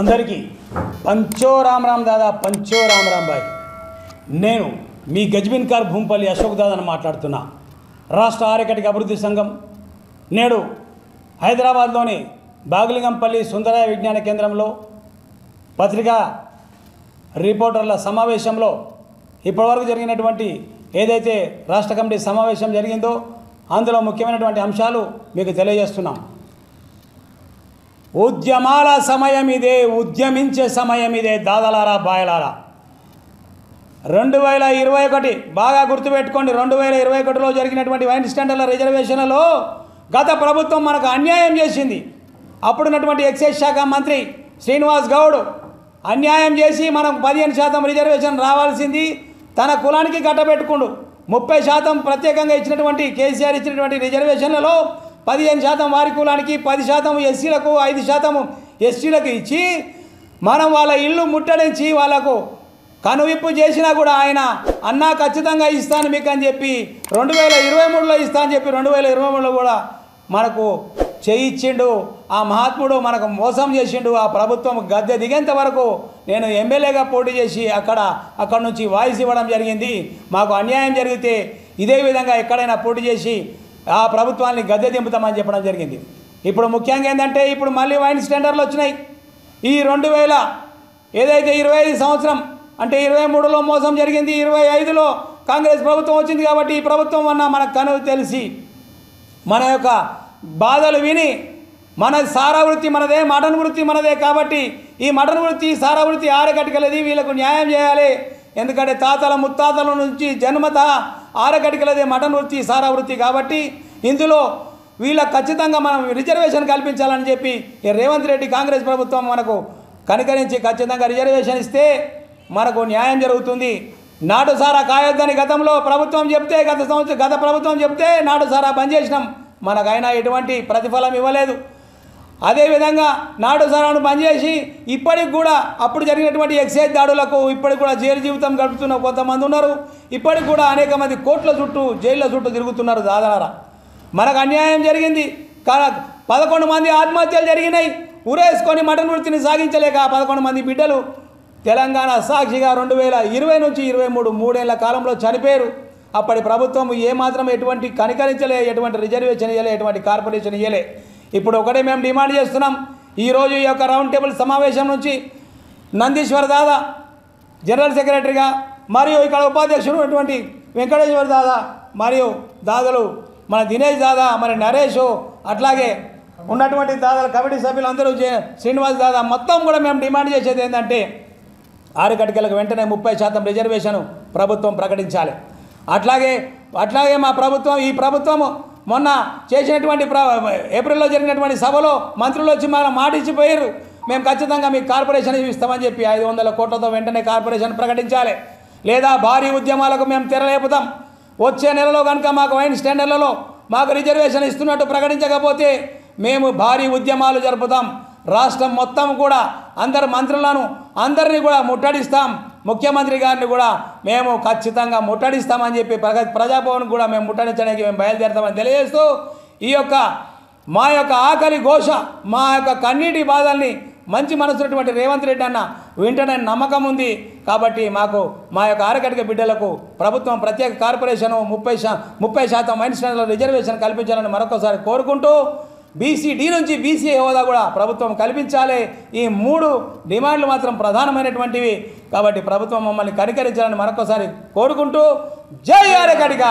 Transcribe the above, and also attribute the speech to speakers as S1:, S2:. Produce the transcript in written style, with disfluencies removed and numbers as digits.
S1: అందరికీ పంచో రామ్ రామ్ దాదా పంచో రామ్ రామ్ బాయ్. నేను మీ గజ్బిన్కార్ భూంపల్లి అశోక్ దాదాని మాట్లాడుతున్నా. రాష్ట్ర ఆర్యకటిక అభివృద్ధి సంఘం నేడు హైదరాబాద్లోని బాగులింగంపల్లి సుందరయ్య విజ్ఞాన కేంద్రంలో పత్రికా రిపోర్టర్ల సమావేశంలో ఇప్పటివరకు జరిగినటువంటి ఏదైతే రాష్ట్ర కమిటీ సమావేశం జరిగిందో అందులో ముఖ్యమైనటువంటి అంశాలు మీకు తెలియజేస్తున్నాం. ఉద్యమాల సమయం ఇదే, ఉద్యమించే సమయం ఇదే దాదలారా బాయలారా. 2021 బాగా గుర్తుపెట్టుకోండి. 2021లో జరిగినటువంటి వైన్ స్టాండర్ల రిజర్వేషన్లలో గత ప్రభుత్వం మనకు అన్యాయం చేసింది. అప్పుడున్నటువంటి ఎక్సైజ్ శాఖ మంత్రి శ్రీనివాస్ గౌడ్ అన్యాయం చేసి మనం 15% రిజర్వేషన్ రావాల్సింది తన కులానికి కట్టబెట్టుకుండు. 30% ప్రత్యేకంగా ఇచ్చినటువంటి కేసీఆర్ ఇచ్చినటువంటి రిజర్వేషన్లలో 15% వారి కులానికి, 10% ఎస్సీలకు, 5% ఎస్టీలకు ఇచ్చి మనం వాళ్ళ ఇల్లు ముట్టడించి వాళ్ళకు కనువిప్పు చేసినా కూడా ఆయన అన్నా ఖచ్చితంగా ఇస్తాను మీకు అని చెప్పి 2023లో ఇస్తా అని చెప్పి 2023లో కూడా మనకు చేయించిండు. ఆ మహాత్ముడు మనకు మోసం చేసిండు. ఆ ప్రభుత్వం గద్దె దిగేంత వరకు నేను ఎమ్మెల్యేగా పోటీ చేసి అక్కడ నుంచి వాయిస్ ఇవ్వడం జరిగింది. మాకు అన్యాయం జరిగితే ఇదే విధంగా ఎక్కడైనా పోటీ చేసి ఆ ప్రభుత్వాన్ని గద్దె దింపుతామని చెప్పడం జరిగింది. ఇప్పుడు ముఖ్యంగా ఏంటంటే ఇప్పుడు మళ్ళీ వైన్ స్టాండర్లు వచ్చినాయి. ఈ 2000 ఏదైతే 25 సంవత్సరం అంటే 23లో మోసం జరిగింది, 25లో కాంగ్రెస్ ప్రభుత్వం వచ్చింది. కాబట్టి ఈ ప్రభుత్వం అన్న మనకు కనువు తెలిసి మన యొక్క బాధలు విని మన సారా వృత్తి మనదే, మటన్ వృత్తి మనదే. కాబట్టి ఈ మటన్ వృత్తి సారా వృత్తి ఆరకట్టుకలది, వీళ్ళకు న్యాయం చేయాలి. ఎందుకంటే తాతల ముత్తాతల నుంచి జన్మత ఆరకట్టుకలదే మటన్ వృత్తి సారా వృత్తి. కాబట్టి ఇందులో వీళ్ళకు ఖచ్చితంగా మనం రిజర్వేషన్ కల్పించాలని చెప్పి రేవంత్ రెడ్డి కాంగ్రెస్ ప్రభుత్వం మనకు కనికరించి ఖచ్చితంగా రిజర్వేషన్ ఇస్తే మనకు న్యాయం జరుగుతుంది. నాటు సారా కాయొద్దని గతంలో ప్రభుత్వం చెప్తే గత ప్రభుత్వం చెప్తే నాటు సారా బంద్ చేసినాం. మనకైనా ఎటువంటి ప్రతిఫలం ఇవ్వలేదు. అదేవిధంగా నాటు సారాను బంద్ చేసి ఇప్పటికి కూడా అప్పుడు జరిగినటువంటి ఎక్సైజ్ దాడులకు ఇప్పటికి కూడా జైలు జీవితం గడుపుతున్న కొంతమంది ఉన్నారు. ఇప్పటికి కూడా అనేక మంది కోట్ల చుట్టూ జైళ్ళ చుట్టూ తిరుగుతున్నారు. దాదాపు మనకు అన్యాయం జరిగింది. 11 మంది ఆత్మహత్యలు జరిగినాయి. ఊరేసుకొని మటన్ వృత్తిని సాగించలేక 11 మంది బిడ్డలు తెలంగాణ సాక్షిగా 2020 నుంచి 23 3 కాలంలో చనిపోయారు. అప్పటి ప్రభుత్వం ఏమాత్రం ఎటువంటి కనికరించలే, ఎటువంటి రిజర్వేషన్ ఇవ్వలే, ఎటువంటి కార్పొరేషన్ ఇవ్వలే. ఇప్పుడు ఒకటే మేము డిమాండ్ చేస్తున్నాం. ఈరోజు ఈ యొక్క రౌండ్ టేబుల్ సమావేశం నుంచి నందీశ్వర్ దాదా జనరల్ సెక్రటరీగా, మరియు ఇక్కడ ఉపాధ్యక్షుడు ఉన్నటువంటి వెంకటేశ్వర్ దాదా, మరియు దాదాలు మన దినేష్ దాదా, మరి నరేష్, అట్లాగే ఉన్నటువంటి దాదాల కమిటీ సభ్యులందరూ శ్రీనివాస్ దాదా మొత్తం కూడా మేము డిమాండ్ చేసేది ఏంటంటే ఆరుకటికలకు వెంటనే 30% రిజర్వేషన్ ప్రభుత్వం ప్రకటించాలి. అట్లాగే మా ప్రభుత్వం ఈ ప్రభుత్వం మొన్న చేసినటువంటి ఏప్రిల్లో జరిగినటువంటి సభలో మంత్రులు వచ్చి మనం మాటిచ్చిపోయారు. మేము ఖచ్చితంగా మీకు కార్పొరేషన్ ఇస్తామని చెప్పి 500 కోట్లతో వెంటనే కార్పొరేషన్ ప్రకటించాలి. లేదా భారీ ఉద్యమాలకు మేము తెరలేపుతాం. వచ్చే నెలలో కనుక మాకు వైన్ స్టాండర్లలో మాకు రిజర్వేషన్ ఇస్తున్నట్టు ప్రకటించకపోతే మేము భారీ ఉద్యమాలు జరుపుతాం. రాష్ట్రం మొత్తం కూడా అందరు మంత్రులను అందరినీ కూడా ముట్టడిస్తాం. ముఖ్యమంత్రి గారిని కూడా మేము ఖచ్చితంగా ముట్టడిస్తామని చెప్పి ప్రజాభవన్ కూడా మేము ముట్టడించడానికి మేము బయలుదేరుతామని తెలియజేస్తూ ఈ యొక్క మా యొక్క ఆకలి ఘోష, మా యొక్క కన్నీటి బాధల్ని మంచి మనసున్నటువంటి రేవంత్ రెడ్డి అన్న వెంటనే నమ్మకం ఉంది. కాబట్టి మాకు మా యొక్క ఆరకటిక బిడ్డలకు ప్రభుత్వం ప్రత్యేక కార్పొరేషను 30% వైన్ స్టాండర్ల రిజర్వేషన్ కల్పించాలని మరొకసారి కోరుకుంటూ బీసీ-డి నుంచి బీసీ హోదా కూడా ప్రభుత్వం కల్పించాలి. ఈ 3 డిమాండ్లు మాత్రం ప్రధానమైనటువంటివి. కాబట్టి ప్రభుత్వం మమ్మల్ని కనికరించాలని మరొకసారి కోరుకుంటూ జై ఆరకటిక.